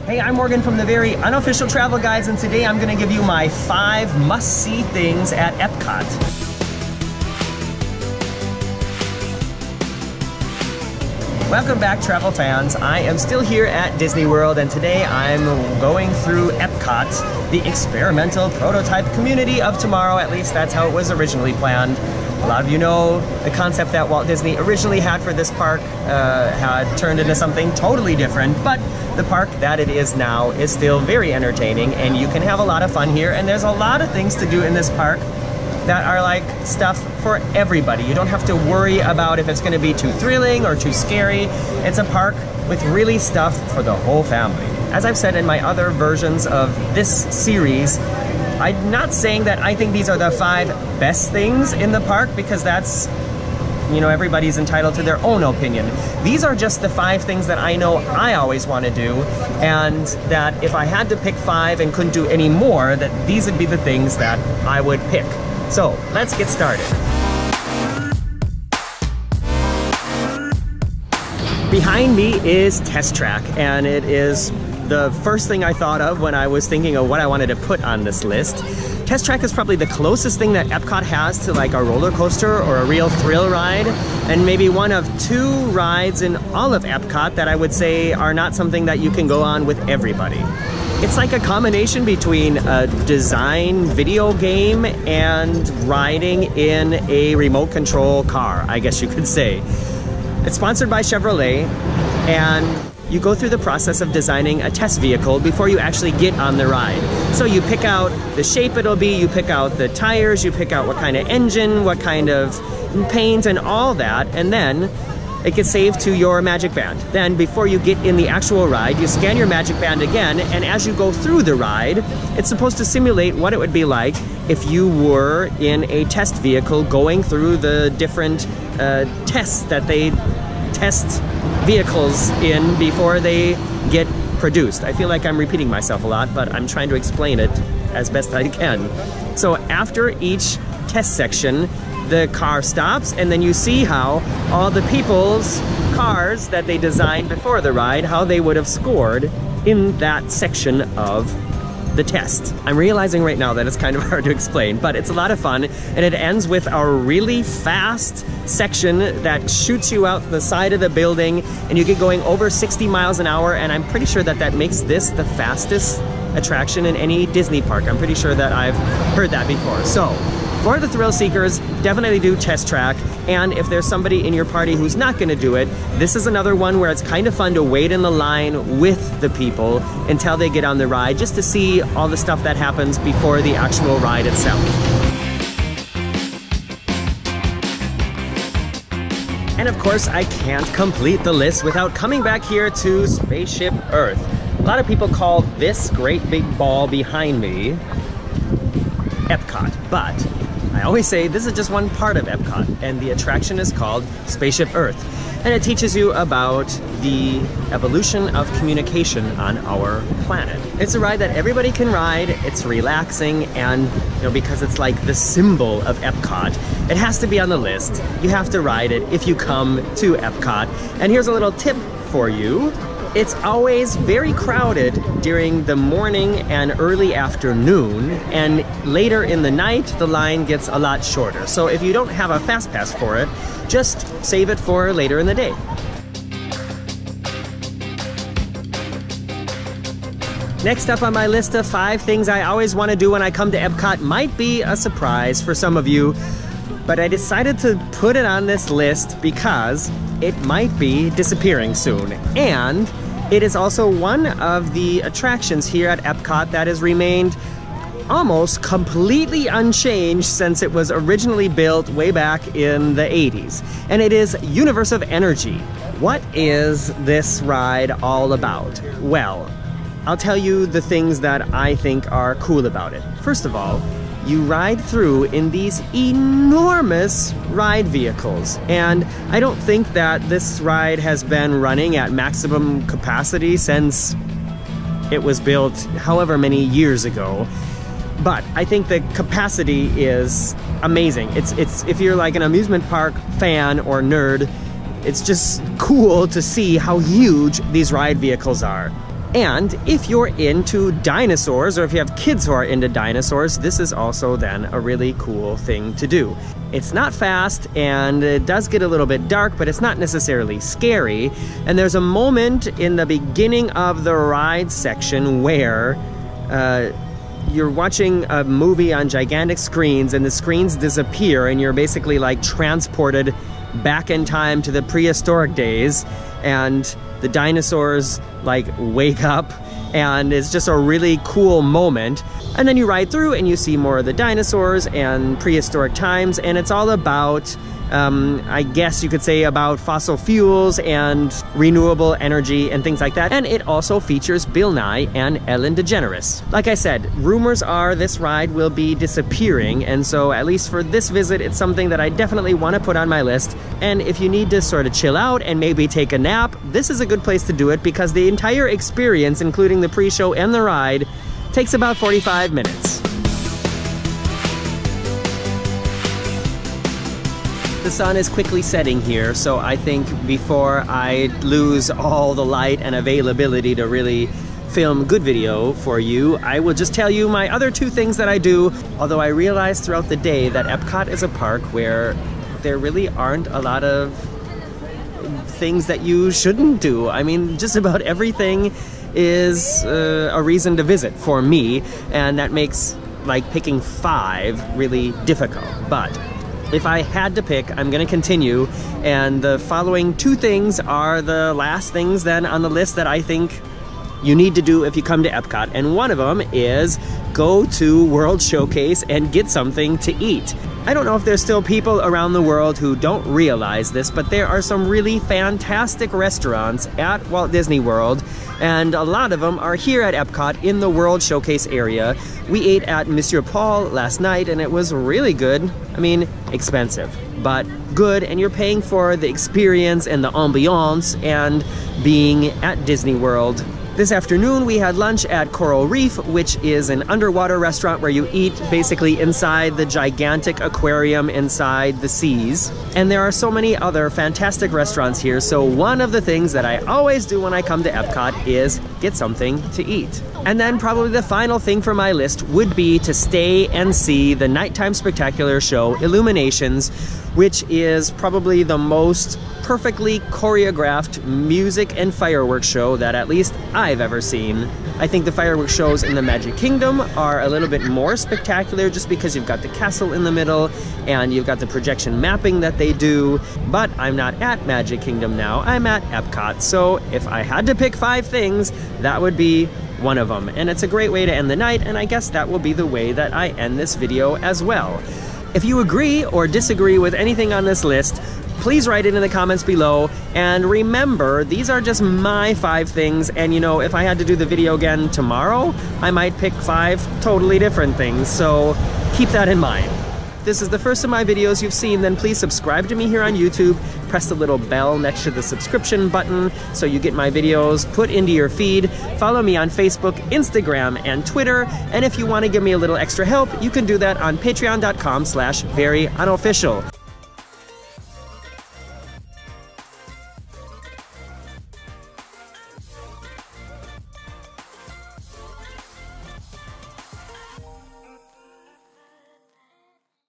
Hey, I'm Morgan from the very unofficial travel guides, and today I'm going to give you my 5 must-see things at EPCOT. Welcome back, travel fans. I am still here at Disney World, and today I'm going through EPCOT, the experimental prototype community of tomorrow. At least that's how it was originally planned. A lot of you know the concept that Walt Disney originally had for this park had turned into something totally different, but the park that it is now is still very entertaining, and you can have a lot of fun here, and there's a lot of things to do in this park that are like stuff for everybody. You don't have to worry about if it's going to be too thrilling or too scary. It's a park with really stuff for the whole family. As I've said in my other versions of this series, I'm not saying that I think these are the 5 best things in the park, because that's, you know, everybody's entitled to their own opinion. These are just the 5 things that I know I always want to do, and that if I had to pick 5 and couldn't do any more, that these would be the things that I would pick. So let's get started. Behind me is Test Track, and it is the first thing I thought of when I was thinking of what I wanted to put on this list. Test Track is probably the closest thing that EPCOT has to like a roller coaster or a real thrill ride, and maybe one of 2 rides in all of EPCOT that I would say are not something that you can go on with everybody. It's like a combination between a design video game and riding in a remote control car, I guess you could say. It's sponsored by Chevrolet, and you go through the process of designing a test vehicle before you actually get on the ride. So you pick out the shape it'll be, you pick out the tires, you pick out what kind of engine, what kind of paint and all that, and then it gets saved to your Magic Band. Then before you get in the actual ride, you scan your Magic Band again, and as you go through the ride, it's supposed to simulate what it would be like if you were in a test vehicle going through the different tests that they test vehicles in before they get produced. I feel like I'm repeating myself a lot, but I'm trying to explain it as best I can. So after each test section, the car stops, and then you see how all the people's cars that they designed before the ride, how they would have scored in that section of the test. I'm realizing right now that it's kind of hard to explain, but it's a lot of fun, and it ends with a really fast section that shoots you out the side of the building, and you get going over 60 miles an hour, and I'm pretty sure that that makes this the fastest attraction in any Disney park. I'm pretty sure that I've heard that before. So for the thrill seekers, definitely do Test Track, and if there's somebody in your party who's not going to do it, this is another one where it's kind of fun to wait in the line with the people until they get on the ride, just to see all the stuff that happens before the actual ride itself. And of course, I can't complete the list without coming back here to Spaceship Earth. A lot of people call this great big ball behind me EPCOT, but I always say this is just one part of EPCOT, and the attraction is called Spaceship Earth, and it teaches you about the evolution of communication on our planet. It's a ride that everybody can ride, it's relaxing, and you know, because it's like the symbol of EPCOT, it has to be on the list. You have to ride it if you come to EPCOT. And here's a little tip for you. It's always very crowded during the morning and early afternoon, and later in the night the line gets a lot shorter. So if you don't have a fast pass for it, just save it for later in the day. Next up on my list of 5 things I always want to do when I come to EPCOT might be a surprise for some of you, but I decided to put it on this list because it might be disappearing soon, and it is also one of the attractions here at EPCOT that has remained almost completely unchanged since it was originally built way back in the 80s, and it is Universe of Energy. What is this ride all about? Well, I'll tell you the things that I think are cool about it. First of all, you ride through in these enormous ride vehicles, and I don't think that this ride has been running at maximum capacity since it was built however many years ago, but I think the capacity is amazing. It's if you're like an amusement park fan or nerd, it's just cool to see how huge these ride vehicles are. And if you're into dinosaurs, or if you have kids who are into dinosaurs, this is also then a really cool thing to do. It's not fast, and it does get a little bit dark, but it's not necessarily scary. And there's a moment in the beginning of the ride section where you're watching a movie on gigantic screens, and the screens disappear, and you're basically like transported back in time to the prehistoric days, and the dinosaurs like wake up, and it's just a really cool moment. And then you ride through and you see more of the dinosaurs and prehistoric times, and it's all about I guess you could say about fossil fuels and renewable energy and things like that. And it also features Bill Nye and Ellen DeGeneres. Like I said, rumors are this ride will be disappearing, and so at least for this visit, it's something that I definitely want to put on my list. And if you need to sort of chill out and maybe take a nap, this is a good place to do it, because the entire experience, including the pre-show and the ride, takes about 45 minutes. The sun is quickly setting here, so I think before I lose all the light and availability to really film good video for you, I will just tell you my other two things that I do, although I realize throughout the day that Epcot is a park where there really aren't a lot of things that you shouldn't do. I mean, just about everything is a reason to visit for me, and that makes like picking 5 really difficult. But if I had to pick, I'm going to continue, and the following 2 things are the last things then on the list that I think you need to do if you come to Epcot. And one of them is go to World Showcase and get something to eat. I don't know if there's still people around the world who don't realize this, but there are some really fantastic restaurants at Walt Disney World, and a lot of them are here at Epcot in the World Showcase area. We ate at Monsieur Paul last night, and it was really good. I mean, expensive, but good, and you're paying for the experience and the ambiance and being at Disney World. This afternoon we had lunch at Coral Reef, which is an underwater restaurant where you eat basically inside the gigantic aquarium inside the seas. And there are so many other fantastic restaurants here, so one of the things that I always do when I come to Epcot is get something to eat. And then probably the final thing for my list would be to stay and see the nighttime spectacular show Illuminations, which is probably the most perfectly choreographed music and fireworks show that at least I've ever seen. I think the fireworks shows in the Magic Kingdom are a little bit more spectacular just because you've got the castle in the middle and you've got the projection mapping that they do, but I'm not at Magic Kingdom now, I'm at Epcot. So if I had to pick 5 things, that would be one of them. And it's a great way to end the night, and I guess that will be the way that I end this video as well. If you agree or disagree with anything on this list, please write it in the comments below. And remember, these are just my 5 things, and you know, if I had to do the video again tomorrow, I might pick 5 totally different things, so keep that in mind. If this is the first of my videos you've seen, then please subscribe to me here on YouTube. Press the little bell next to the subscription button so you get my videos put into your feed. Follow me on Facebook, Instagram, and Twitter. And if you want to give me a little extra help, you can do that on patreon.com/veryunofficial.